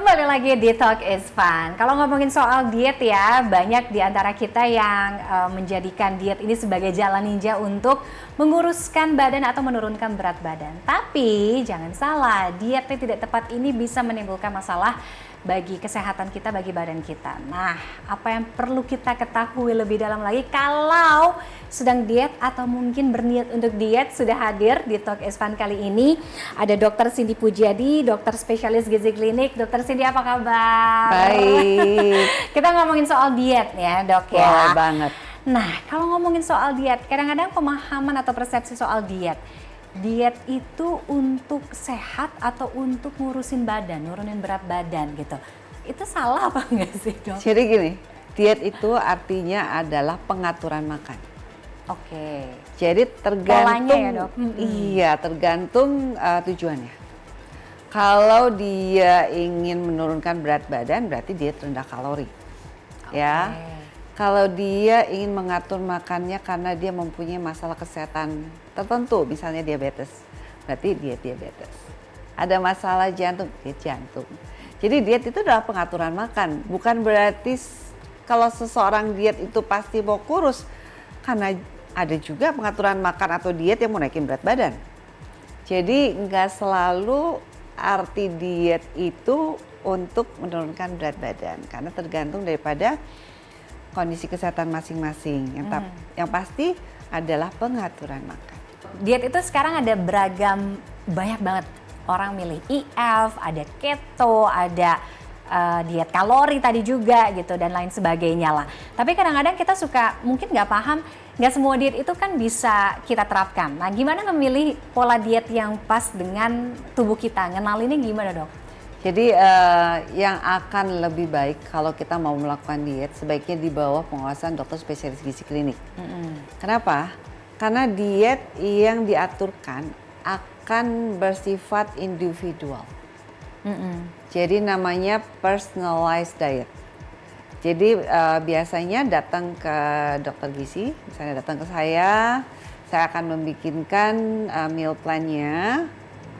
Kembali lagi di Talk is Fun. Kalau ngomongin soal diet ya, banyak di antara kita yang menjadikan diet ini sebagai jalan ninja untuk menguruskan badan atau menurunkan berat badan. Tapi jangan salah, diet yang tidak tepat ini bisa menimbulkan masalah bagi kesehatan kita, bagi badan kita. Nah, apa yang perlu kita ketahui lebih dalam lagi kalau sedang diet atau mungkin berniat untuk diet, sudah hadir di Talk is Fun kali ini. Ada Dr. Cindy Pujiadi, dokter spesialis gizi klinik. Dr. Cindy, apa kabar? Baik. Kita ngomongin soal diet ya, Dok ya. Boleh banget. Nah, kalau ngomongin soal diet, kadang-kadang pemahaman atau persepsi soal diet itu untuk sehat atau untuk ngurusin badan, nurunin berat badan gitu. Itu salah apa enggak sih, Dok? Jadi gini, diet itu artinya adalah pengaturan makan. Oke. Jadi tergantung, polanya ya, Dok? Iya, tergantung tujuannya. Kalau dia ingin menurunkan berat badan, berarti diet rendah kalori. Ya. Kalau dia ingin mengatur makannya karena dia mempunyai masalah kesehatan tertentu, misalnya diabetes, berarti diet diabetes. Ada masalah jantung, diet jantung. Jadi diet itu adalah pengaturan makan, bukan berarti kalau seseorang diet itu pasti mau kurus, karena ada juga pengaturan makan atau diet yang mau naikin berat badan. Jadi nggak selalu arti diet itu untuk menurunkan berat badan, karena tergantung daripada kondisi kesehatan masing-masing. Yang pasti adalah pengaturan makan. Diet itu sekarang ada beragam, banyak banget. Orang milih IF, ada keto, ada diet kalori tadi juga gitu dan lain sebagainya lah. Tapi kadang-kadang kita suka mungkin nggak paham, nggak semua diet itu kan bisa kita terapkan. Nah, gimana memilih pola diet yang pas dengan tubuh kita? Ngenalinnya gimana, Dok? Jadi yang akan lebih baik kalau kita mau melakukan diet sebaiknya di bawah pengawasan dokter spesialis gizi klinik. Kenapa? Karena diet yang diaturkan akan bersifat individual. Jadi namanya personalized diet. Jadi biasanya datang ke dokter gizi, misalnya datang ke saya akan membikinkan meal plan-nya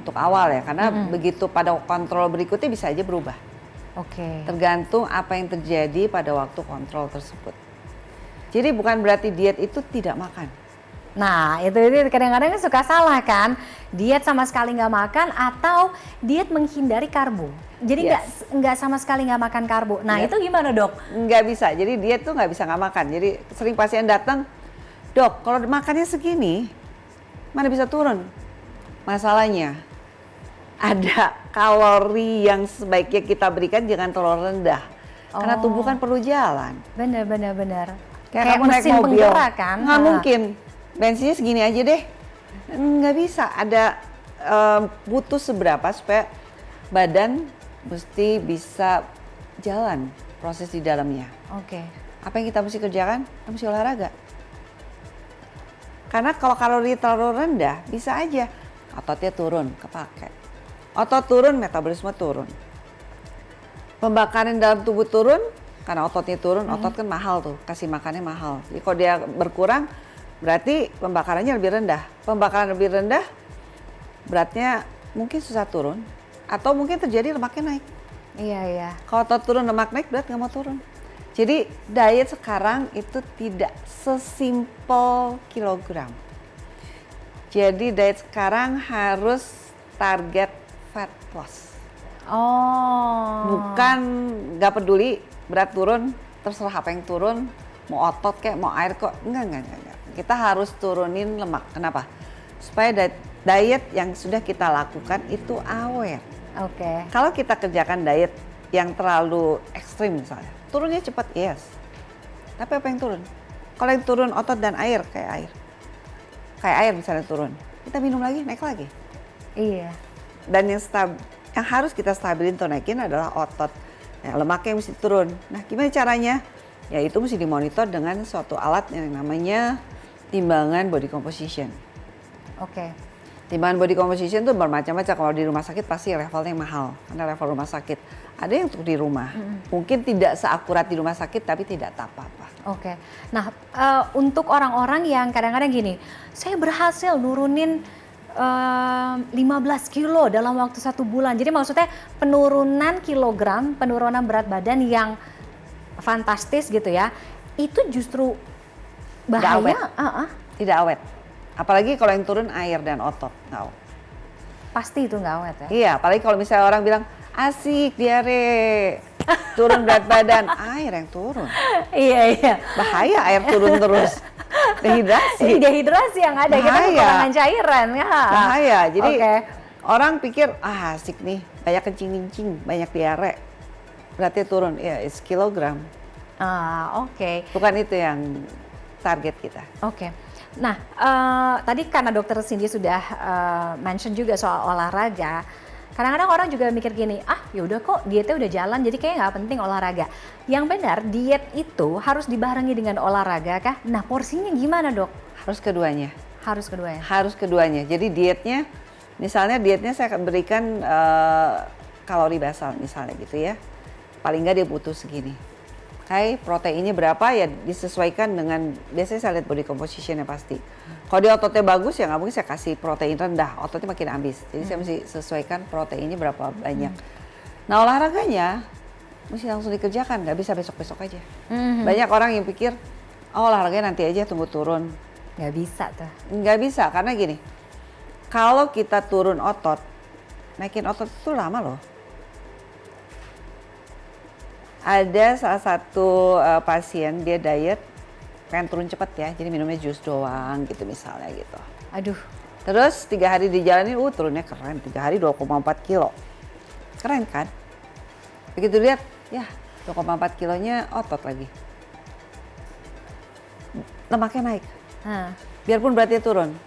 untuk awal ya, karena begitu pada kontrol berikutnya bisa aja berubah. Oke. Tergantung apa yang terjadi pada waktu kontrol tersebut. Jadi bukan berarti diet itu tidak makan. Nah, itu kadang-kadang suka salah kan, diet sama sekali nggak makan atau diet menghindari karbo. Jadi nggak sama sekali nggak makan karbo. Nah, itu gimana, Dok? Nggak bisa. Jadi diet tuh nggak bisa nggak makan. Jadi sering pasien datang, Dok, kalau makannya segini, mana bisa turun? Masalahnya ada kalori yang sebaiknya kita berikan jangan terlalu rendah. Karena tubuh kan perlu jalan. Bener. Kayak kamu naik mesin mobil, penggerak kan? nggak mungkin. Bensinnya segini aja deh. Nggak bisa. Ada butuh seberapa supaya badan mesti bisa jalan proses di dalamnya. Oke. Apa yang kita mesti kerjakan? Kita mesti olahraga. Karena kalau kalori terlalu rendah, bisa aja ototnya turun, kepake. Otot turun, metabolisme turun. Pembakaran dalam tubuh turun, karena ototnya turun, otot kan mahal tuh, kasih makannya mahal. Jadi kalau dia berkurang, berarti pembakarannya lebih rendah. Pembakaran lebih rendah, beratnya mungkin susah turun, atau mungkin terjadi lemaknya naik. Iya. Kalau otot turun, lemak naik, berat nggak mau turun. Jadi diet sekarang itu tidak sesimpel kilogram. Jadi diet sekarang harus target fat loss. Bukan nggak peduli berat turun, terserah apa yang turun, mau otot kayak mau air kok, enggak. Kita harus turunin lemak. Kenapa? Supaya diet yang sudah kita lakukan itu awet. Oke. Kalau kita kerjakan diet yang terlalu ekstrim misalnya, turunnya cepat, yes. Tapi apa yang turun? Kalau yang turun otot dan air, kayak air misalnya turun, kita minum lagi, naik lagi. Iya. Dan yang harus kita stabilin atau naikin adalah otot. Nah, lemaknya mesti turun. Nah, gimana caranya? Ya itu mesti dimonitor dengan suatu alat yang namanya timbangan body composition. Oke. Timbangan body composition itu bermacam-macam. Kalau di rumah sakit pasti levelnya mahal, karena level rumah sakit. Ada yang untuk di rumah. Mungkin tidak seakurat di rumah sakit, tapi tidak apa-apa. Oke. Nah, untuk orang-orang yang kadang-kadang gini, saya berhasil nurunin 15 kilo dalam waktu 1 bulan. Jadi maksudnya penurunan kilogram, penurunan berat badan yang fantastis gitu ya. Itu justru bahaya. Tidak awet. Apalagi kalau yang turun air dan otot. Nggak. Pasti itu nggak awet ya? Iya, apalagi kalau misalnya orang bilang asik diare, turun berat badan, air yang turun. Iya. Bahaya air turun terus. Dehidrasi. Dehidrasi yang ada, kita kekurangan cairan ya. Bahaya. Jadi orang pikir asik nih, banyak kencing-kencing, banyak diare. Berarti turun, ya it's kilogram. Bukan itu yang target kita. Nah, tadi karena dokter Cindy sudah mention juga soal olahraga, kadang-kadang orang juga mikir gini, yaudah kok dietnya udah jalan, jadi kayaknya nggak penting olahraga. Yang benar, diet itu harus dibarengi dengan olahraga kah? Nah, porsinya gimana dok? Harus keduanya. Harus keduanya. Jadi dietnya, misalnya dietnya saya akan berikan kalori basal misalnya gitu ya. Paling nggak dia butuh segini. Proteinnya berapa ya disesuaikan dengan, biasanya saya lihat body compositionnya pasti. Kalau dia ototnya bagus ya nggak mungkin saya kasih protein rendah, ototnya makin habis. Jadi saya mesti sesuaikan proteinnya berapa banyak. Nah olahraganya mesti langsung dikerjakan, nggak bisa besok-besok aja. Banyak orang yang pikir, olahraganya nanti aja tunggu turun. Nggak bisa tuh. Nggak bisa, karena gini, kalau kita turun otot, naikin otot itu lama loh. Ada salah satu pasien, dia diet, pengen turun cepet ya, jadi minumnya jus doang gitu misalnya gitu. Aduh. Terus 3 hari dijalanin, turunnya keren, 3 hari 2,4 kilo. Keren kan? Begitu lihat, ya 2,4 kilonya otot lagi. Lemaknya naik. Biarpun beratnya turun.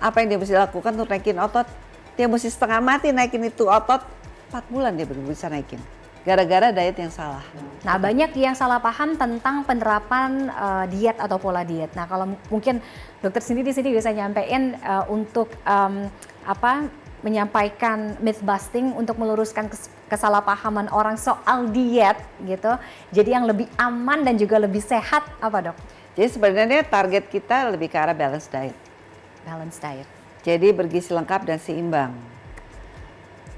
Apa yang dia mesti lakukan untuk naikin otot? Dia mesti setengah mati naikin itu otot, 4 bulan dia baru bisa naikin. Gara-gara diet yang salah. Nah, banyak yang salah paham tentang penerapan diet atau pola diet. Nah, kalau mungkin dokter Cindy di sini bisa nyampein untuk menyampaikan myth busting untuk meluruskan kesalahpahaman orang soal diet gitu. Jadi yang lebih aman dan juga lebih sehat apa dok? Jadi sebenarnya target kita lebih ke arah balance diet. Balance diet. Jadi bergizi lengkap dan seimbang.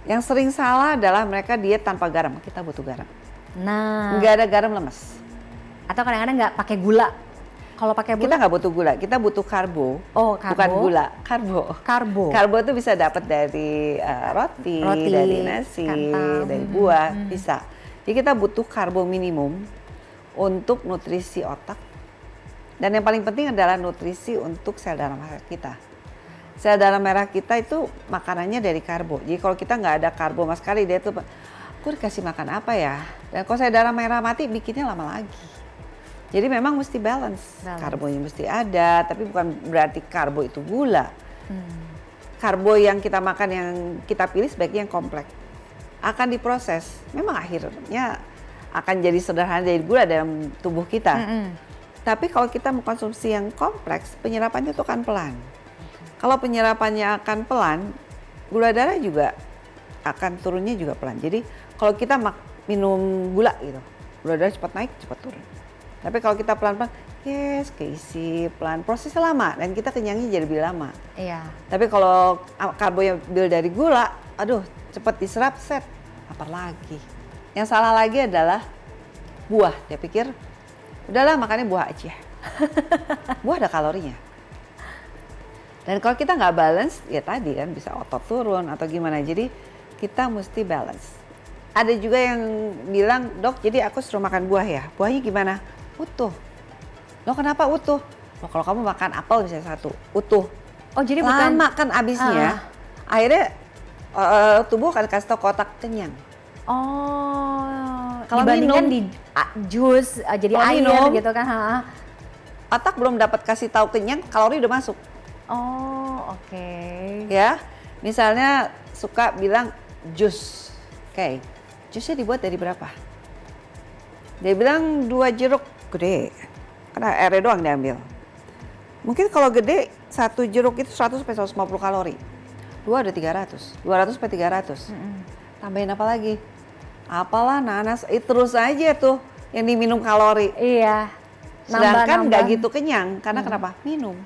Yang sering salah adalah mereka diet tanpa garam. Kita butuh garam. Nah, nggak ada garam lemes. Atau kadang-kadang nggak pakai gula. Kalau pakai gula, kita nggak butuh gula. Kita butuh karbo. Bukan gula, karbo. Karbo itu bisa dapat dari roti, dari nasi, kentang, dari buah, bisa. Jadi kita butuh karbo minimum untuk nutrisi otak. Dan yang paling penting adalah nutrisi untuk sel darah merah kita. Sel darah merah kita itu makanannya dari karbo. Jadi kalau kita nggak ada karbo sama sekali, dia tuh, aku dikasih makan apa ya? Dan kalau sel darah merah mati, bikinnya lama lagi. Jadi memang mesti balance. Karbonya mesti ada, tapi bukan berarti karbo itu gula. Karbo yang kita makan, yang kita pilih sebaiknya yang kompleks. Akan diproses, memang akhirnya akan jadi sederhana dari gula dalam tubuh kita. Tapi kalau kita mengkonsumsi yang kompleks, penyerapannya itu akan pelan. Kalau penyerapannya akan pelan, gula darah juga akan turunnya juga pelan. Jadi kalau kita minum gula gitu, gula darah cepat naik, cepat turun. Tapi kalau kita pelan-pelan, keisi pelan, prosesnya lama dan kita kenyangnya jadi lebih lama. Iya. Tapi kalau karbo yang bil dari gula, cepat diserap, set, lapar lagi. Yang salah lagi adalah buah. Dia pikir, udahlah makannya buah aja. Buah ada kalorinya. Dan kalau kita nggak balance, ya tadi kan bisa otot turun atau gimana. Jadi kita mesti balance. Ada juga yang bilang, dok jadi aku suruh makan buah ya. Buahnya gimana? Utuh. Loh kenapa utuh? Loh kalau kamu makan apel misalnya 1, utuh. Oh jadi bukan lama kan abisnya. Akhirnya tubuh akan kasih tau otak kenyang. Oh, kalau dibandingkan minum, di jus jadi air minum, gitu kan. Otak belum dapat kasih tahu kenyang, kalori udah masuk. Oh, oke. Ya, misalnya suka bilang jus. Oke, jusnya dibuat dari berapa? Dia bilang 2 jeruk gede, karena airnya doang diambil. Mungkin kalau gede, 1 jeruk itu 100 sampai 150 kalori. 2 ada 300, 200 sampai 300. Tambahin apa lagi? Apalah nanas, terus aja tuh yang diminum kalori. Iya. Sedangkan nggak gitu kenyang, karena kenapa? Minum.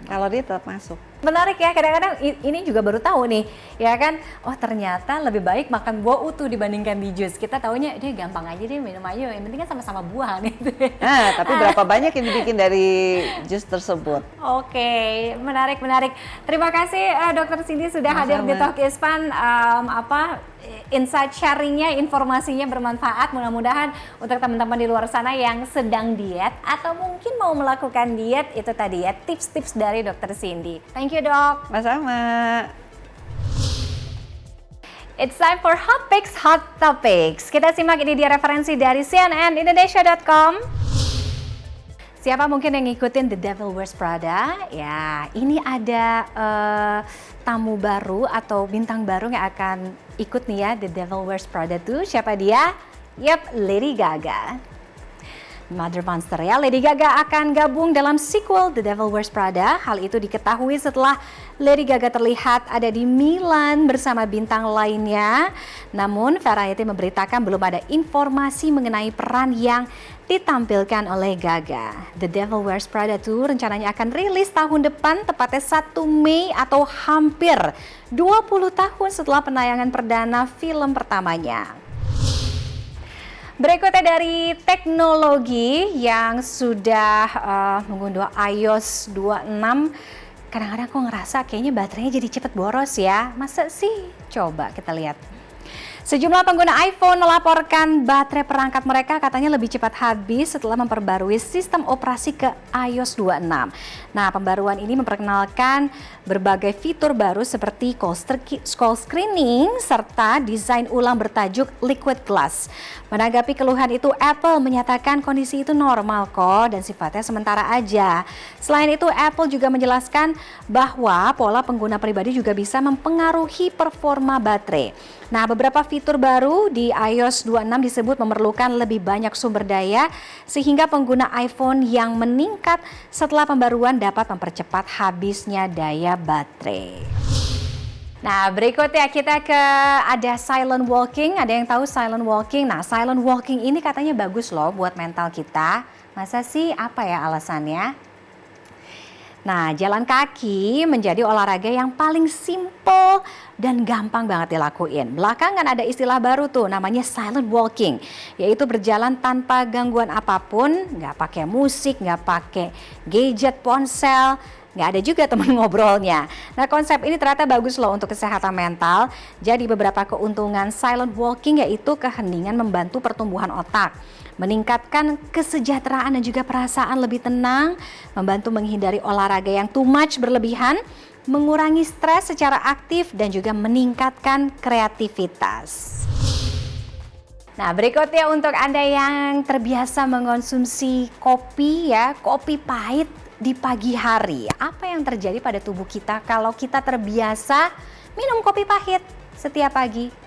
kalori tetap masuk. Menarik ya, kadang-kadang ini juga baru tahu nih, ya kan, oh ternyata lebih baik makan buah utuh dibandingkan di jus. Kita taunya dia gampang aja deh minum aja, yang penting kan sama-sama buah gitu. Nah, tapi berapa banyak yang dibikin dari jus tersebut? Oke, menarik. Terima kasih Dokter Cindy sudah hadir di Talk is Fun. Insight sharingnya, informasinya bermanfaat. Mudah-mudahan untuk teman-teman di luar sana yang sedang diet atau mungkin mau melakukan diet, itu tadi ya tips-tips dari Dokter Cindy. Thank you dok. Sama-sama. It's time for Hot Picks, Hot Topics. Kita simak ini dia referensi dari cnnindonesia.com. Siapa mungkin yang ngikutin The Devil Wears Prada? Ya, ini ada tamu baru atau bintang baru yang akan ikut nih ya The Devil Wears Prada tuh. Siapa dia? Yap, Lady Gaga. Mother Monster ya, Lady Gaga akan gabung dalam sequel The Devil Wears Prada. Hal itu diketahui setelah Lady Gaga terlihat ada di Milan bersama bintang lainnya. Namun Variety memberitakan belum ada informasi mengenai peran yang ditampilkan oleh Gaga. The Devil Wears Prada 2 rencananya akan rilis tahun depan, tepatnya 1 Mei atau hampir 20 tahun setelah penayangan perdana film pertamanya. Berikutnya dari teknologi yang sudah mengunduh iOS 26. Kadang-kadang aku ngerasa kayaknya baterainya jadi cepet boros ya. Masa sih? Coba kita lihat. Sejumlah pengguna iPhone melaporkan baterai perangkat mereka katanya lebih cepat habis setelah memperbarui sistem operasi ke iOS 26. Nah, pembaruan ini memperkenalkan berbagai fitur baru seperti call screening serta desain ulang bertajuk Liquid Glass. Menanggapi keluhan itu, Apple menyatakan kondisi itu normal kok dan sifatnya sementara aja. Selain itu, Apple juga menjelaskan bahwa pola pengguna pribadi juga bisa mempengaruhi performa baterai. Nah, beberapa fitur baru di iOS 26 disebut memerlukan lebih banyak sumber daya sehingga pengguna iPhone yang meningkat setelah pembaruan dapat mempercepat habisnya daya baterai. Nah, berikutnya kita ke ada silent walking. Ada yang tahu silent walking? Nah, silent walking ini katanya bagus loh buat mental kita. Masa sih? Apa ya alasannya? Nah, jalan kaki menjadi olahraga yang paling simple dan gampang banget dilakuin. Belakangan ada istilah baru tuh namanya silent walking, yaitu berjalan tanpa gangguan apapun, nggak pakai musik, nggak pakai gadget ponsel, nggak ada juga teman ngobrolnya. Nah, konsep ini ternyata bagus loh untuk kesehatan mental. Jadi beberapa keuntungan silent walking yaitu keheningan membantu pertumbuhan otak, meningkatkan kesejahteraan dan juga perasaan lebih tenang, membantu menghindari olahraga yang too much berlebihan, mengurangi stres secara aktif dan juga meningkatkan kreativitas. Nah, berikutnya untuk Anda yang terbiasa mengonsumsi kopi ya, kopi pahit di pagi hari. Apa yang terjadi pada tubuh kita kalau kita terbiasa minum kopi pahit setiap pagi?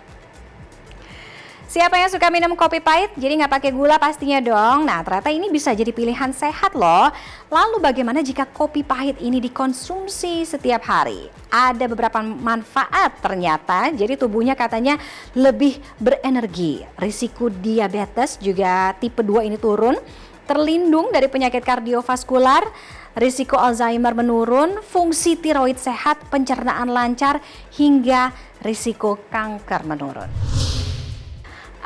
Siapa yang suka minum kopi pahit? Jadi nggak pakai gula pastinya dong. Nah, ternyata ini bisa jadi pilihan sehat loh. Lalu bagaimana jika kopi pahit ini dikonsumsi setiap hari? Ada beberapa manfaat ternyata. Jadi tubuhnya katanya lebih berenergi. Risiko diabetes juga tipe 2 ini turun. Terlindung dari penyakit kardiovaskular. Risiko Alzheimer menurun. Fungsi tiroid sehat, pencernaan lancar, hingga risiko kanker menurun.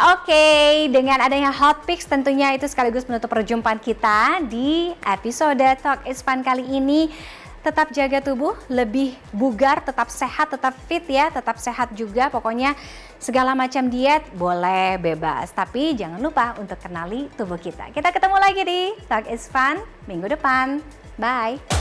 Oke, dengan adanya Hot Picks tentunya itu sekaligus menutup perjumpaan kita di episode Talk is Fun kali ini. Tetap jaga tubuh, lebih bugar, tetap sehat, tetap fit ya, tetap sehat juga. Pokoknya segala macam diet boleh bebas, tapi jangan lupa untuk kenali tubuh kita. Kita ketemu lagi di Talk is Fun minggu depan. Bye!